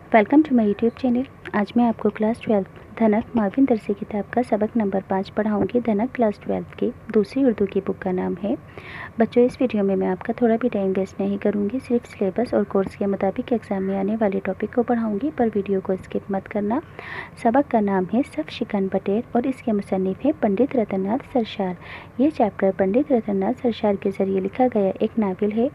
Welcome to my YouTube channel. आज मैं आपको क्लास 12 धनक माविन दरसी किताब का सबक नंबर 5 पढ़ाऊंगी। धनक क्लास 12 की दूसरी उर्दू की बुक का नाम है। बच्चों, इस वीडियो में मैं आपका थोड़ा भी टाइम वेस्ट नहीं करूंगी, सिर्फ सिलेबस और कोर्स के मुताबिक एग्जाम में आने वाले टॉपिक को पढ़ाऊंगी, पर वीडियो को स्किप मत करना। सबक का नाम है सफ शिकन बटेर और इसके मुसन्निफ हैं पंडित रतननाथ सरशार। ये चैप्टर पंडित रतननाथ सरशार के ज़रिए लिखा गया एक नावल है।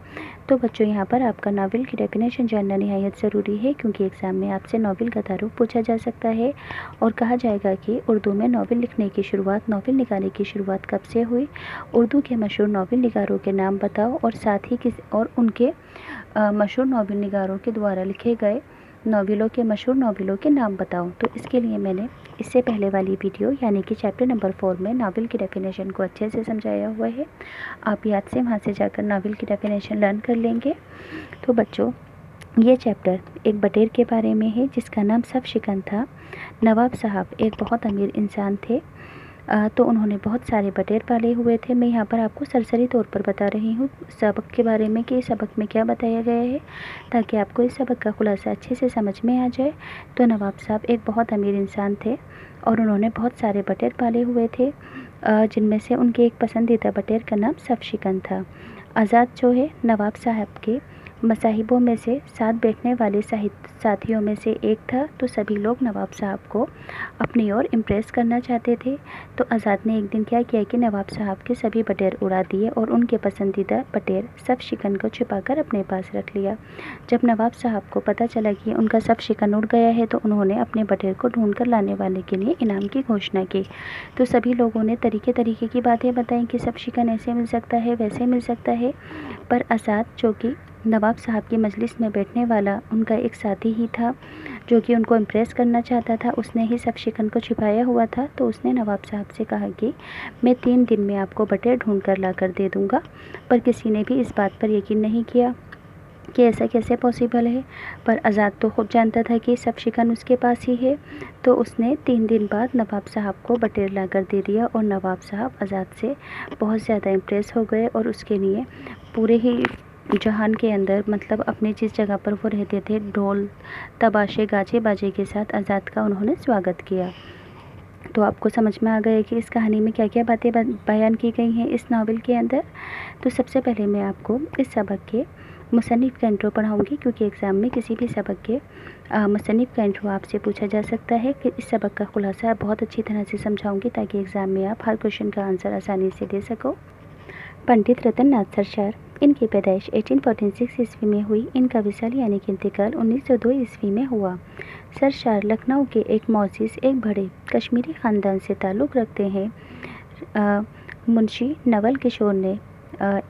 तो बच्चों, यहाँ पर आपका नावल की डेफिनेशन जानना निहायत ज़रूरी है, क्योंकि एग्ज़ाम में आपसे नावल का तारुफ पूछा जा सकता है और कहा जाएगा कि उर्दू में नावल लिखने की शुरुआत, नावल निगारी की शुरुआत कब से हुई। उर्दू के मशहूर नावल निगारों के नाम बताओ और साथ ही उनके मशहूर नावल निगारों के द्वारा लिखे गए मशहूर नावलों के नाम बताओ। तो इसके लिए मैंने इससे पहले वाली वीडियो यानी कि चैप्टर नंबर 4 में नावल की डेफिनेशन को अच्छे से समझाया हुआ है। आप याद से वहाँ से जाकर नावल की डेफिनेशन लर्न कर लेंगे। तो बच्चों, ये चैप्टर एक बटेर के बारे में है जिसका नाम सफ शिकन था। नवाब साहब एक बहुत अमीर इंसान थे, तो उन्होंने बहुत सारे बटेर पाले हुए थे। मैं यहाँ पर आपको सरसरी तौर पर बता रही हूँ सबक के बारे में कि सबक में क्या बताया गया है, ताकि आपको इस सबक का खुलासा अच्छे से समझ में आ जाए। तो नवाब साहब एक बहुत अमीर इंसान थे और उन्होंने बहुत सारे बटेर पाले हुए थे, जिनमें से उनके एक पसंदीदा बटेर का नाम सफ शिकन था। आज़ाद जो है नवाब साहब के मसाहिबों में से साथ बैठने वाले साथियों में से एक था। तो सभी लोग नवाब साहब को अपनी ओर इम्प्रेस करना चाहते थे। तो आज़ाद ने एक दिन क्या किया कि नवाब साहब के सभी बटेर उड़ा दिए और उनके पसंदीदा बटेर सफ शिकन को छिपाकर अपने पास रख लिया। जब नवाब साहब को पता चला कि उनका सफ शिकन उड़ गया है, तो उन्होंने अपने बटेर को ढूंढ कर लाने वाले के लिए इनाम की घोषणा की। तो सभी लोगों ने तरीके तरीके की बातें बताई कि सफ शिकन ऐसे मिल सकता है, वैसे मिल सकता है, पर आज़ाद जो कि नवाब साहब की मजलिस में बैठने वाला उनका एक साथी ही था, जो कि उनको इम्प्रेस करना चाहता था, उसने ही सफ शिकन को छिपाया हुआ था। तो उसने नवाब साहब से कहा कि मैं 3 दिन में आपको बटेर ढूंढ कर ला कर दे दूँगा। पर किसी ने भी इस बात पर यकीन नहीं किया कि ऐसा कैसे पॉसिबल है। पर आज़ाद तो खूब जानता था कि सफ शिकन उसके पास ही है। तो उसने 3 दिन बाद नवाब साहब को बटेर ला कर दे दिया और नवाब साहब आज़ाद से बहुत ज़्यादा इम्प्रेस हो गए और उसके लिए पूरे ही जहान के अंदर, मतलब अपने जिस जगह पर वो रहते थे, ढोल तबाशे गाजे बाजे के साथ आज़ाद का उन्होंने स्वागत किया। तो आपको समझ में आ गया कि इस कहानी में क्या क्या बातें बयान की गई हैं इस नावल के अंदर। तो सबसे पहले मैं आपको इस सबक के मुसन्निफ़ का इंट्रो पढ़ाऊँगी, क्योंकि एग्ज़ाम में किसी भी सबक के मुसन्निफ़ का इंट्रो आपसे पूछा जा सकता है। कि इस सबक का खुलासा बहुत अच्छी तरह से समझाऊँगी, ताकि एग्ज़ाम में आप हर क्वेश्चन का आंसर आसानी से दे सको। पंडित रतननाथ सरशार, इनकी पैदाइश 1846 ईस्वी में हुई। इनका विसाल यानी कि इंतकाल 1902 ईस्वी में हुआ। सरशार लखनऊ के एक मोअज़्ज़िज़, एक बड़े कश्मीरी ख़ानदान से ताल्लुक़ रखते हैं। मुंशी नवल किशोर ने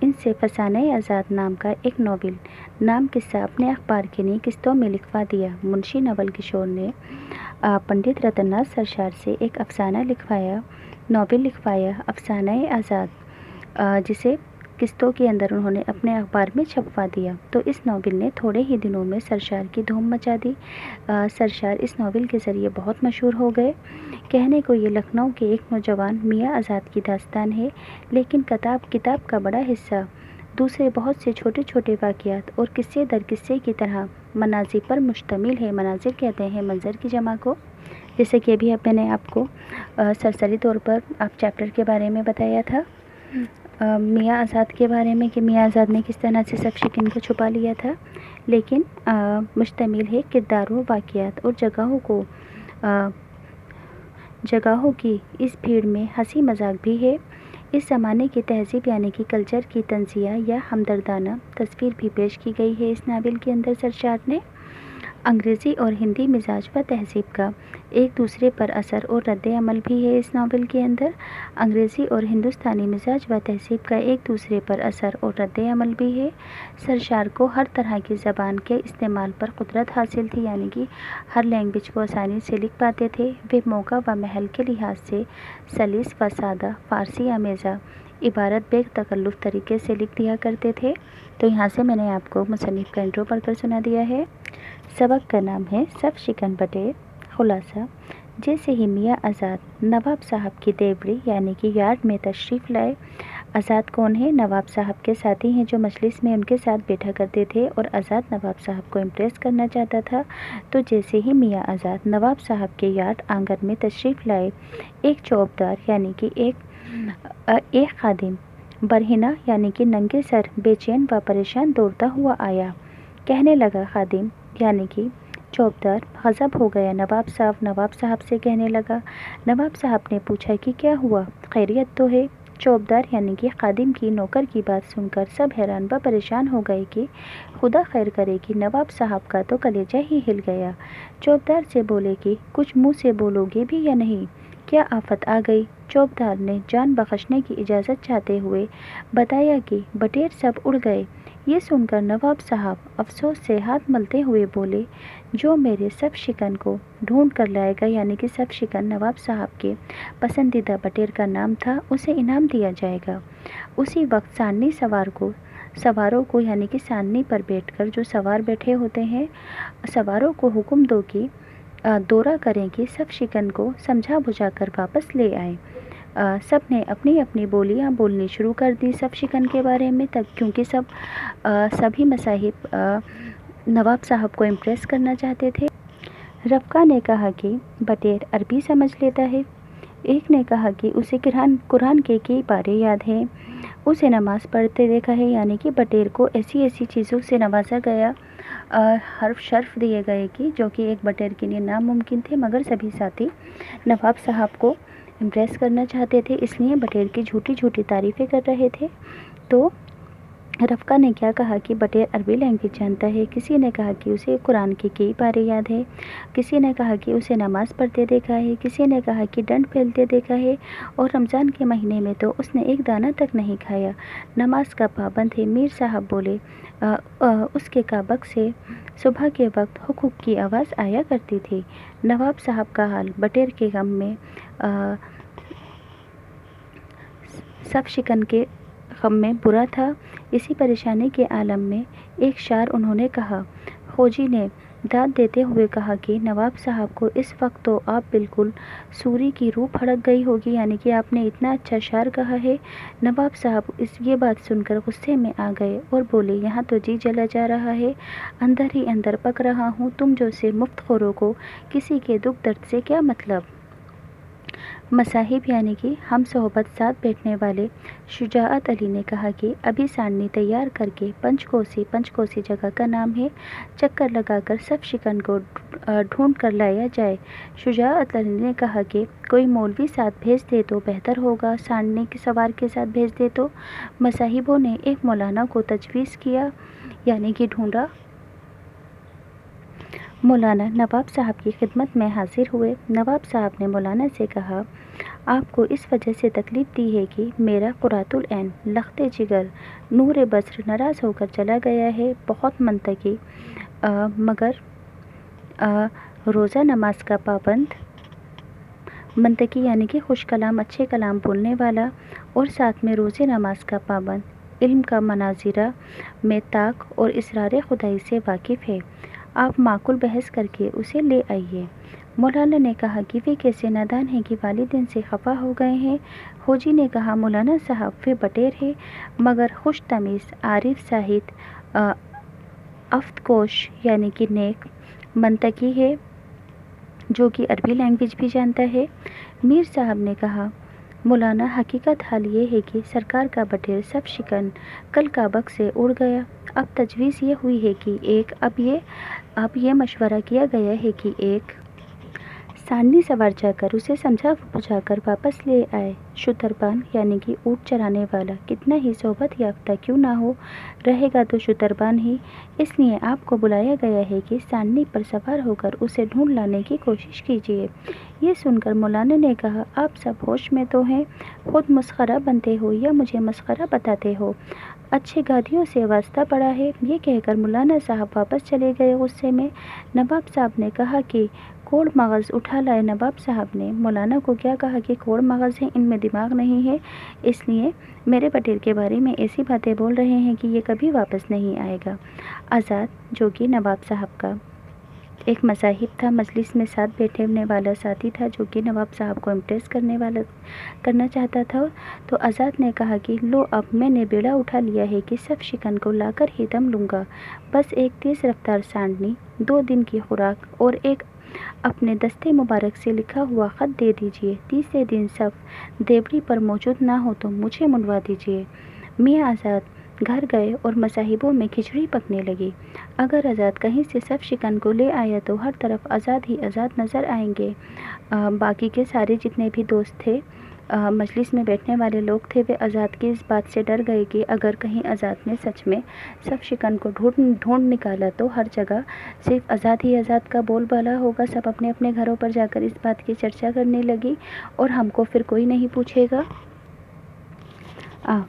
इनसे फसाने आज़ाद नाम का एक नावल नाम किस्सा अपने अखबार के लिए किस्तों में लिखवा दिया। मुंशी नवल किशोर ने पंडित रतननाथ सरशार से एक नावल लिखवाया अफ़साना-ए आज़ाद, जिसे किस्तों के अंदर उन्होंने अपने अखबार में छपवा दिया। तो इस नावल ने थोड़े ही दिनों में सरशार की धूम मचा दी। सरशार इस नावल के ज़रिए बहुत मशहूर हो गए। कहने को ये लखनऊ के एक नौजवान मियाँ आज़ाद की दास्तान है, लेकिन किताब का बड़ा हिस्सा दूसरे बहुत से छोटे छोटे वाक़यात और किस्से दर किस्से की तरह मनाज़िर पर मुश्तमिल है। मनाज़िर कहते हैं मंज़र की जमा को। जैसे कि अभी मैंने आपको सरसरी तौर पर आप चैप्टर के बारे में बताया था, मियाँ आज़ाद के बारे में, कि मियाँ आज़ाद ने किस तरह से सफ शिकन को छुपा लिया था, लेकिन मुश्तमिल है किरदारों, वाक़यात और जगहों की इस भीड़ में हंसी मजाक भी है। इस ज़माने की तहज़ीब यानी कि कल्चर की तंज़िया या हमदर्दाना तस्वीर भी पेश की गई है इस नावल के अंदर। सरशार ने अंग्रेज़ी और हिंदी मिजाज व तहज़ीब का एक दूसरे पर असर और रद्द अमल भी है इस नावल के अंदर। अंग्रेज़ी और हिंदुस्तानी मिजाज व तहज़ीब का एक दूसरे पर असर और रद्द अमल भी है। सरशार को हर तरह की ज़बान के इस्तेमाल पर कुदरत हासिल थी, यानी कि हर लैंग्वेज को आसानी से लिख पाते थे। वे मौका व महल के लिहाज से सलीस व सादा फ़ारसी आमेज़ा इबारत बेतकल्लुफ़ तरीके से लिख दिया करते थे। तो यहाँ से मैंने आपको मुसन्निफ़ का इंट्रो पढ़कर सुना दिया है। सबक का नाम है सफ शिकन बटेर। खुलासा: जैसे ही मियाँ आज़ाद नवाब साहब की देवड़ी यानी कि यार्ड में तशरीफ़ लाए, آزاد کون ہے؟ نواب صاحب کے ساتھی ہیں جو مجلس میں ان کے ساتھ بیٹھا کرتے تھے، اور آزاد نواب صاحب کو امپریس کرنا چاہتا تھا۔ تو جیسے ہی میاں آزاد نواب صاحب کے یارڈ آنگن میں تشریف لائے، ایک چوبدار یعنی کہ ایک خادم برہنہ یعنی کہ ننگے سر، بے چین و پریشان دوڑتا ہوا آیا۔ کہنے لگا، خادم یعنی کہ چوبدار غضب ہو گیا۔ نواب صاحب سے کہنے لگا۔ نواب صاحب نے پوچھا کہ کیا ہوا، خیریت تو ہے؟ چوبدار یعنی کہ خادم کی نوکر کی بات سن کر سب حیران و پریشان ہو گئے کہ خدا خیر کرے کہ نواب صاحب کا تو کلیجہ ہی ہل گیا۔ چوبدار سے بولے کہ کچھ منہ سے بولو گے بھی یا نہیں؟ کیا آفت آ گئی؟ چوبدار نے جان بخشنے کی اجازت چاہتے ہوئے بتایا کہ بٹیر سب اڑ گئے۔ یہ سن کر نواب صاحب افسوس سے ہاتھ ملتے ہوئے بولے، جو میرے سب شکن کو ڈھونڈ کر لائے گا، یعنی کہ سب شکن نواب صاحب کے پسندیدہ بٹیر کا نام تھا، اسے انعام دیا جائے گا۔ اسی وقت سانڈنی سواروں کو یعنی کہ سانڈنی پر بیٹھ کر جو سوار بیٹھے ہوتے ہیں، سواروں کو حکم دو کہ دورہ کریں کہ سب شکن کو سمجھا بجھا کر واپس لے آئیں۔ سب نے اپنی اپنی بولیاں بولنی شروع کر دی سب شکن کے بارے میں، کیونکہ سبھی مصاحب نواب صاحب کو امپریس کرنا چاہتے تھے۔ رفقا نے کہا کہ بٹیر عربی سمجھ لیتا ہے۔ ایک نے کہا کہ اسے قرآن کے کئی پارے یاد ہیں، اسے نماز پڑھتے دیکھا ہے، یعنی کہ بٹیر کو ایسی چیزوں سے نوازا گیا، حرف شرف دیے گئے کہ جو کہ ایک بٹیر کے لیے ناممکن تھے، مگر سبھی ساتھی نواب صاحب کو امپریس کرنا چاہتے تھے، اس لیے بٹیر کی جھوٹی تعریفیں کر رہے تھے۔ تو رفقا نے کیا کہا کہ بٹیر عربی لینگویج جانتا ہے، کسی نے کہا کہ اسے قرآن کے کئی پارے یاد ہے، کسی نے کہا کہ اسے نماز پڑھتے دیکھا ہے، کسی نے کہا کہ ڈنڈ پھیلتے دیکھا ہے، اور رمضان کے مہینے میں تو اس نے ایک دانہ تک نہیں کھایا، نماز کا پابند ہے۔ میر صاحب بولے، اس کے کابک سے صبح کے وقت حک حک کی آواز آیا کرتی تھی۔ نواب صاحب کا حال بٹیر کے غم میں سب شکن کے غم میں برا تھا۔ اسی پریشانی کے عالم میں ایک شعر انہوں نے کہا۔ خوجی نے داد دیتے ہوئے کہا کہ نواب صاحب کو اس وقت تو آپ بالکل سوری کی روح پھڑک گئی ہوگی، یعنی کہ آپ نے اتنا اچھا شعر کہا ہے۔ نواب صاحب یہ بات سن کر غصے میں آ گئے اور بولے، یہاں تو جی جلا جا رہا ہے، اندر ہی اندر پک رہا ہوں، تم جو سے مفت خوروں کو کسی کے دکھ درد سے کیا مطلب؟ مصاحب یعنی کہ ہم صحبت ساتھ بیٹھنے والے شجاعت علی نے کہا کہ ابھی سانڈنی تیار کر کے پنچ کوسی جگہ کا نام ہے، چکر لگا کر سب شکن کو ڈھونڈ کر لایا جائے۔ شجاعت علی نے کہا کہ کوئی مولوی ساتھ بھیج دے تو بہتر ہوگا، سانڈنی کے سوار کے ساتھ بھیج دے تو۔ مصاحبوں نے ایک مولانا کو تجویز کیا، یعنی کہ ڈھونڈا۔ مولانا نواب صاحب کی خدمت میں حاضر ہوئے۔ نواب صاحب نے مولانا سے کہا، آپ کو اس وجہ سے تکلیف دی ہے کہ میرا قرۃ العین لخت جگر نور بصر ناراض ہو کر چلا گیا ہے، بہت منطقی، مگر روزہ نماز کا پابند، منطقی یعنی کہ خوش کلام، اچھے کلام بولنے والا، اور ساتھ میں روزے نماز کا پابند، علم کا مناظرہ میں طاق اور اسرار خدائی سے واقف ہے، آپ معقول بحث کر کے اسے لے آئیے۔ مولانا نے کہا کہ وہ کیسے نادان ہیں کہ والدین سے خفا ہو گئے ہیں۔ خوجی نے کہا، مولانا صاحب وہ بٹیر ہے، مگر خوش تمیز، عارف زاہد، افت-کوش یعنی کہ نیک، منطقی ہے، جو کہ عربی لینگویج بھی جانتا ہے۔ میر صاحب نے کہا، مولانا حقیقت حال یہ ہے کہ سرکار کا بٹیر سب شکن کل کابک سے اڑ گیا، اب تجویز یہ ہوئی ہے کہ اب یہ مشورہ کیا گیا ہے کہ ایک سانڈنی سوار جا کر اسے سمجھا بجھا کر واپس لے آئے۔ شتربان یعنی کہ اونٹ چرانے والا کتنا ہی صحبت یافتہ کیوں نہ ہو، رہے گا تو شتربان ہی، اس لیے آپ کو بلایا گیا ہے کہ سانڈنی پر سوار ہو کر اسے ڈھونڈ لانے کی کوشش کیجیے۔ یہ سن کر مولانا نے کہا، آپ سب ہوش میں تو ہیں، خود مسخرہ بنتے ہو یا مجھے مسخرہ بتاتے ہو؟ اچھے گادیوں سے واسطہ پڑا ہے۔ یہ کہہ کر مولانا صاحب واپس چلے گئے غصے میں۔ نواب صاحب نے کہا کہ کوڑ مغز اٹھا لائے۔ نواب صاحب نے مولانا کو کیا کہا کہ کوڑ مغز ہیں، ان میں دماغ نہیں ہے، اس لیے میرے بٹیر کے بارے میں ایسی باتیں بول رہے ہیں کہ یہ کبھی واپس نہیں آئے گا۔ آزاد جو کہ نواب صاحب کا ایک مصاحب تھا، مجلس میں ساتھ بیٹھنے والا ساتھی تھا جو کہ نواب صاحب کو امپریس کرنا چاہتا تھا۔ تو آزاد نے کہا کہ لو اب میں نے بیڑا اٹھا لیا ہے کہ سب شکن کو لا کر ہی دم لوں گا، بس ایک تیز رفتار سانڈنی، 2 دن کی خوراک اور ایک اپنے دستے مبارک سے لکھا ہوا خط دے دیجئے، تیسرے دن صف دیوڑی پر موجود نہ ہو تو مجھے منوا دیجئے۔ میاں آزاد گھر گئے اور مصاحبوں میں کھچڑی پکنے لگی۔ اگر آزاد کہیں سے سب شکن کو لے آیا تو ہر طرف آزاد ہی آزاد نظر آئیں گے۔ باقی کے سارے جتنے بھی دوست تھے، مجلس میں بیٹھنے والے لوگ تھے، وہ آزاد کی اس بات سے ڈر گئے کہ اگر کہیں آزاد نے سچ میں سب شکن کو ڈھونڈ نکالا تو ہر جگہ صرف آزاد ہی آزاد کا بول بالا ہوگا، سب اپنے اپنے گھروں پر جا کر اس بات کی چرچا کرنے لگی اور ہم کو پھر کوئی نہیں پوچھے گا۔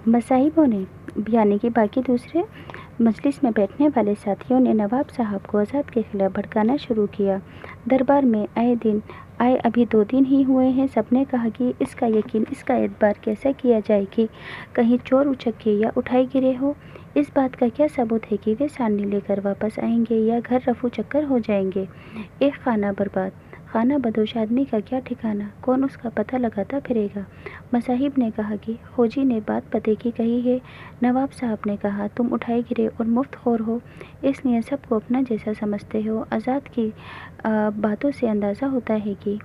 مصاحبوں نے یعنی کہ باقی دوسرے مجلس میں بیٹھنے والے ساتھیوں نے نواب صاحب کو آزاد کے خلاف بھڑکانا شروع کیا۔ دربار میں آئے ابھی 2 دن ہی ہوئے ہیں، سب نے کہا کہ اس کا یقین، اس کا اعتبار کیسا کیا جائے کہ کہیں چور اچکے یا اٹھائی گرے ہو؟ اس بات کا کیا ثبوت ہے کہ وہ سانڈی لے کر واپس آئیں گے یا گھر رفو چکر ہو جائیں گے؟ ایک خانہ برباد، خانہ بدوش آدمی کا کیا ٹھکانہ، کون اس کا پتہ لگاتا پھرے گا؟ مصاحب نے کہا کہ خوجی نے بات پتے کی کہی ہے۔ نواب صاحب نے کہا تم اٹھائے گرے اور مفت خور ہو، اس لیے سب کو اپنا جیسا سمجھتے ہو۔ آزاد کی باتوں سے اندازہ ہوتا ہے کہ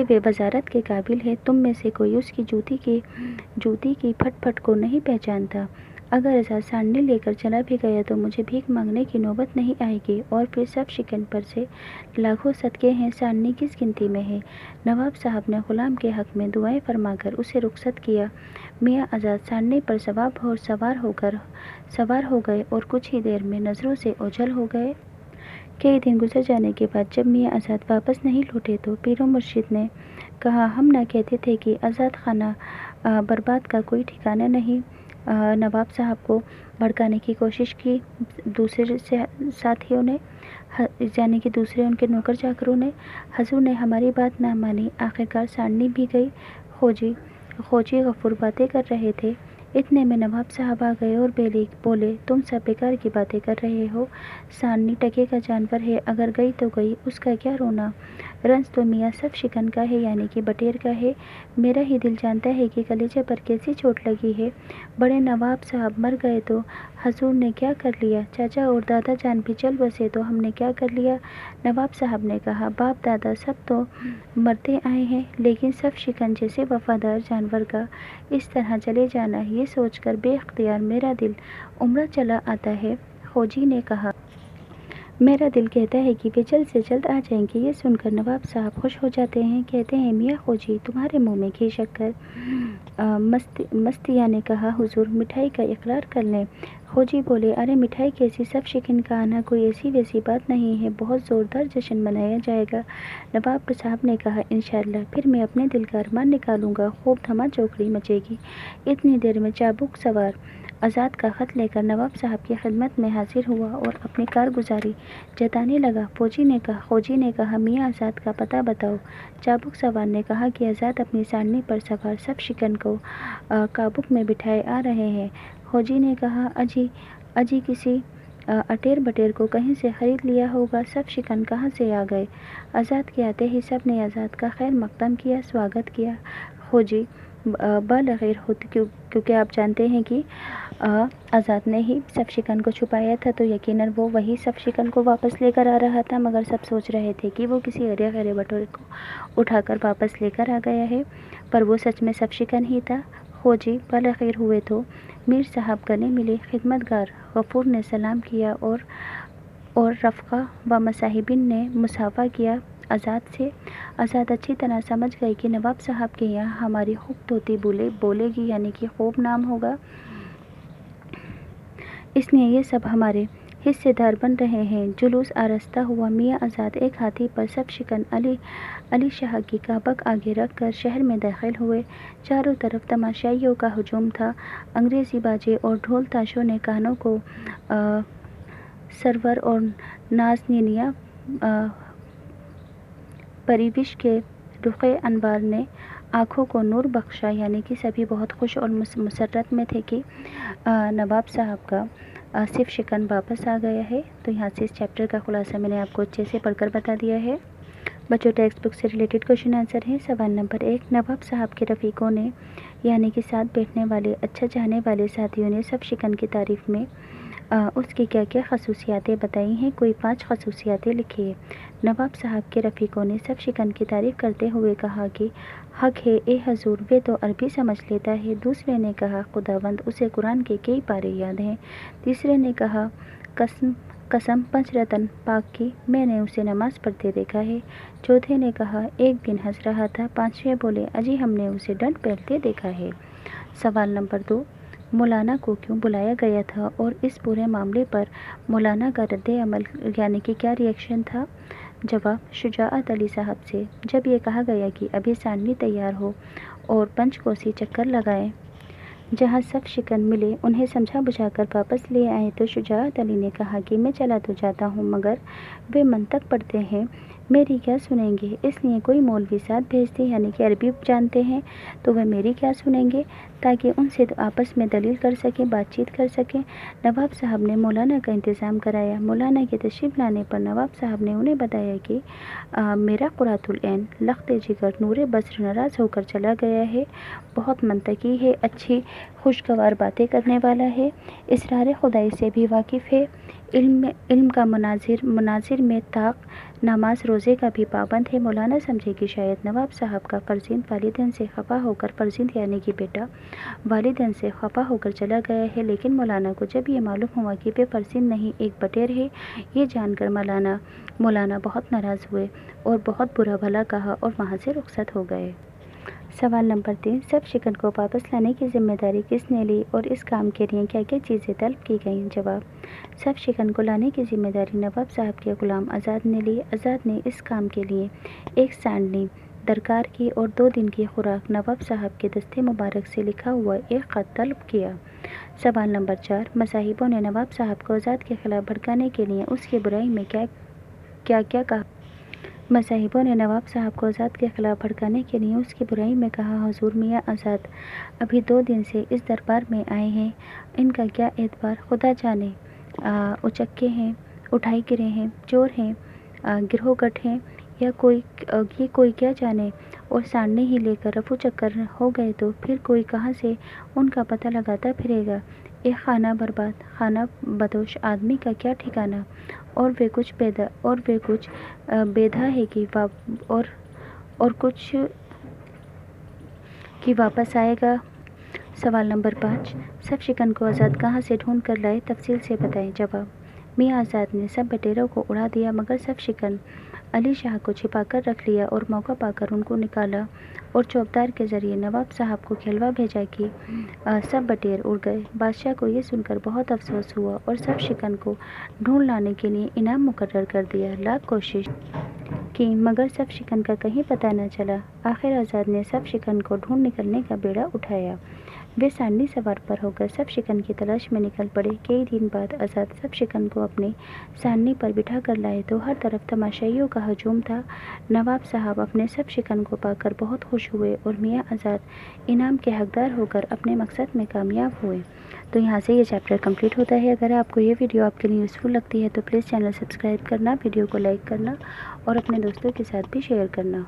وہ وزارت کے قابل ہے، تم میں سے کوئی اس کی جوتی کی پھٹ پھٹ کو نہیں پہچانتا۔ اگر آزاد سانڈنی لے کر چلا بھی گیا تو مجھے بھیک مانگنے کی نوبت نہیں آئے گی، اور پھر سب شکن پر سے لاکھوں صدقے ہیں، سانڈنی کس گنتی میں ہے؟ نواب صاحب نے غلام کے حق میں دعائیں فرما کر اسے رخصت کیا۔ میاں آزاد سانڈنی پر سوار ہو گئے اور کچھ ہی دیر میں نظروں سے اوجھل ہو گئے۔ کئی دن گزر جانے کے بعد جب میاں آزاد واپس نہیں لوٹے تو پیر و مرشد نے کہا ہم نہ کہتے تھے کہ آزاد خانہ برباد کا کوئی ٹھکانہ نہیں۔ نواب صاحب کو بھڑکانے کی کوشش کی دوسرے ساتھیوں نے، یعنی کہ دوسرے ان کے نوکر چاکروں نے۔ حضور نے ہماری بات نہ مانی، آخرکار سانڈنی بھی گئی۔ خوجی غفور باتیں کر رہے تھے، اتنے میں نواب صاحب آ گئے اور بولے تم سب بیکار کی باتیں کر رہے ہو، سانڈنی ٹکے کا جانور ہے، اگر گئی تو گئی، اس کا کیا رونا؟ رنج تو میاں سب شکن کا ہے، یعنی کہ بٹیر کا ہے، میرا ہی دل جانتا ہے کہ کلیجے پر کیسی چوٹ لگی ہے۔ بڑے نواب صاحب مر گئے تو حضور نے کیا کر لیا؟ چاچا اور دادا جان بھی چل بسے تو ہم نے کیا کر لیا؟ نواب صاحب نے کہا باپ دادا سب تو مرتے آئے ہیں، لیکن سب شکن جیسے وفادار جانور کا اس طرح چلے جانا، یہ سوچ کر بے اختیار میرا دل امڑا چلا آتا ہے۔ خوجی نے کہا میرا دل کہتا ہے کہ وہ جلد سے جلد آ جائیں گے۔ یہ سن کر نواب صاحب خوش ہو جاتے ہیں، کہتے ہیں میاں خوجی تمہارے منہ میں گھی شکر۔ مستیاں نے کہا حضور مٹھائی کا اقرار کر لیں۔ خوجی بولے ارے مٹھائی کیسی، سب شکن کا آنا کوئی ایسی ویسی بات نہیں ہے، بہت زوردار جشن منایا جائے گا۔ نواب صاحب نے کہا انشاءاللہ، پھر میں اپنے دل کا ارمان نکالوں گا، خوب دھما چوکڑی مچے گی۔ اتنی دیر میں چابک سوار آزاد کا خط لے کر نواب صاحب کی خدمت میں حاضر ہوا اور اپنی کارگزاری جتانے لگا۔ خوجی نے کہا میاں آزاد کا پتہ بتاؤ۔ چابک سوار نے کہا کہ آزاد اپنی سانڈنی پر سوار سب شکن کو کابک میں بٹھائے آ رہے ہیں۔ خوجی نے کہا اجی کسی اٹیر بٹیر کو کہیں سے خرید لیا ہوگا، سب شکن کہاں سے آ گئے؟ آزاد کے آتے ہی سب نے آزاد کا خیر مقدم کیا، سواگت کیا۔ خوجی بالغیر ہو کیونکہ آپ جانتے ہیں کہ آزاد نے ہی سب شکن کو چھپایا تھا، تو یقیناً وہ وہی سب شکن کو واپس لے کر آ رہا تھا، مگر سب سوچ رہے تھے کہ وہ کسی غیر بٹور کو اٹھا کر واپس لے کر آ گیا ہے، پر وہ سچ میں سب شکن ہی تھا۔ خوجی بالخیر ہوئے تو میر صاحب گلے ملے، خدمتگار غفور نے سلام کیا اور رفقا و مصاحبین نے مصافحہ کیا آزاد سے۔ آزاد اچھی طرح سمجھ گئے کہ نواب صاحب کے یہاں ہماری خوب توتی بولے گی، یعنی کہ خوب نام ہوگا، اس لیے یہ سب ہمارے حصے دار بن رہے ہیں۔ جلوس آراستہ ہوا، میاں آزاد ایک ہاتھی پر سب شکن علی شاہ کی کابک آگے رکھ کر شہر میں داخل ہوئے۔ چاروں طرف تماشائیوں کا ہجوم تھا، انگریزی باجے اور ڈھول تاشوں نے کانوں کو سرور اور نازنینیاں پریوش کے رخ انوار نے آنکھوں کو نور بخشا، یعنی کہ سبھی بہت خوش اور مسرت میں تھے کہ نواب صاحب کا सिर्फ शिकन वापस आ गया है। तो यहाँ से इस चैप्टर का खुलासा मैंने आपको अच्छे से पढ़कर बता दिया है। बच्चों, टेक्स्ट बुक से रिलेटेड क्वेश्चन आंसर है। सवाल नंबर 1, नवाब साहब के रफ़ीकों ने यानी कि साथ बैठने वाले, अच्छा चाहने वाले साथियों ने सब शिकन की तारीफ़ में उसकी क्या क्या खसूसियातें बताई हैं। कोई 5 खसूसियातें लिखिए। नवाब साहब के रफ़ीकों ने सब शिकन की तारीफ़ करते हुए कहा कि हक है ए हजूर, वे तो अरबी समझ लेता है। दूसरे ने कहा खुदावंद, उसे कुरान के कई पारे याद हैं। तीसरे ने कहा कसम कसम पंचरतन पाक की, मैंने उसे नमाज पढ़ते देखा है। चौथे ने कहा एक दिन हंस रहा था। पांचवें बोले अजी हमने उसे डंड पहनते देखा है। सवाल नंबर 2, मौलाना को क्यों बुलाया गया था और इस पूरे मामले पर मौलाना का रद्द अमल यानी कि क्या रिएक्शन था। जवाब, शुजाअत अली साहब से जब ये कहा गया कि अभी सांडनी तैयार हो और पंचकोसी चक्कर लगाएं, जहाँ सब शिकन मिले उन्हें समझा बुझाकर वापस ले आए, तो शुजाअत अली ने कहा कि मैं चला तो जाता हूँ मगर वे मंतक पढ़ते हैं, मेरी क्या सुनेंगे, इसलिए कोई मौलवी साथ भेजते यानी कि अरबी जानते हैं, तो वे मेरी क्या सुनेंगे, ताकि उनसे तो आपस में दलील कर सकें, बातचीत कर सकें। नवाब साहब ने मौलाना का इंतज़ाम कराया। मौलाना के तशरीफ़ लाने पर नवाब साहब ने उन्हें बताया कि मेरा कुरातुल ऐन लख्त जिगर नूर बस्र नाराज़ होकर चला गया है, बहुत मंतकी है, अच्छी खुशगवार बातें करने वाला है, इसरार खुदाई से भी वाकिफ़ है, इल्म का मनाजिर में ताक, नमाज रोज़े का भी पाबंद है। मौलाना समझे कि शायद नवाब साहब का फ़र्जिंद वालिदैन से खफा होकर, फ़र्जिंद यानी कि बेटा वालिदैन से खफा होकर चला गया है, लेकिन मौलाना को जब ये मालूम हुआ कि वे फ़र्जिंद नहीं एक बटेर है, ये जानकर मौलाना बहुत नाराज़ हुए और बहुत बुरा भला कहा और वहाँ से रुखसत हो गए। सवाल नंबर 3, सब शिकन को वापस लाने की जिम्मेदारी किसने ली और इस काम के लिए क्या क्या चीज़ें तलब की गईं। जवाब, सब शिकन को लाने की जिम्मेदारी नवाब साहब के ग़ुलाम आज़ाद ने ली। आज़ाद ने इस काम के लिए एक सांडनी दरकार की और 2 दिन की खुराक नवाब साहब के दस्ते मुबारक से लिखा हुआ एक ख़त तलब किया। सवाल नंबर 4, मसाहिबों ने नवाब साहब को आज़ाद के ख़िलाफ़ भड़काने के लिए उसकी बुराई में क्या क्या कहा। मसाहिबों ने नवाब साहब को आज़ाद के ख़िलाफ़ भड़काने के लिए उसकी बुराई में कहा, हुज़ूर मियाँ आज़ाद अभी 2 दिन से इस दरबार में आए हैं, इनका क्या एतबार, खुदा जाने उचक्के हैं, उठाई गिरे हैं, चोर हैं, गिरोहगट हैं या कोई क्या जाने, और सांडने ही लेकर रफू चक्कर हो गए तो फिर कोई कहाँ से उनका पता लगाता फिरेगा। एक खाना बर्बाद, खाना बदोश आदमी का क्या ठिकाना, और वे कुछ बेधा है कि और कुछ कि वापस आएगा। सवाल नंबर 5, सब शिकन को आज़ाद कहाँ से ढूंढ कर लाए, तफसील से बताएं। जवाब, मियाँ आज़ाद ने सब बटेरों को उड़ा दिया मगर सब शिकन अली शाह को छिपा कर रख लिया और मौका पाकर उनको निकाला और चौबदार के ज़रिए नवाब साहब को खिलवा भेजा कि सब बटेर उड़ गए। बादशाह को ये सुनकर बहुत अफसोस हुआ और सब शिकन को ढूंढ लाने के लिए इनाम मुकर्रर कर दिया। लाख कोशिश की मगर सब शिकन का कहीं पता न चला। आखिर आज़ाद ने सब शिकन को ढूंढ निकलने का बेड़ा उठाया। वे सांडनी सवार पर होकर सब शिकन की तलाश में निकल पड़े। कई दिन बाद आज़ाद सब शिकन को अपने सांडनी पर बिठा कर लाए तो हर तरफ तमाशाइयों का हजूम था। नवाब साहब अपने सब शिकन को पाकर बहुत खुश हुए और मियाँ आज़ाद इनाम के हकदार होकर अपने मकसद में कामयाब हुए। तो यहाँ से ये चैप्टर कंप्लीट होता है। अगर आपको ये वीडियो आपके लिए यूज़फुल लगती है तो प्लीज़ चैनल सब्सक्राइब करना, वीडियो को लाइक करना और अपने दोस्तों के साथ भी शेयर करना।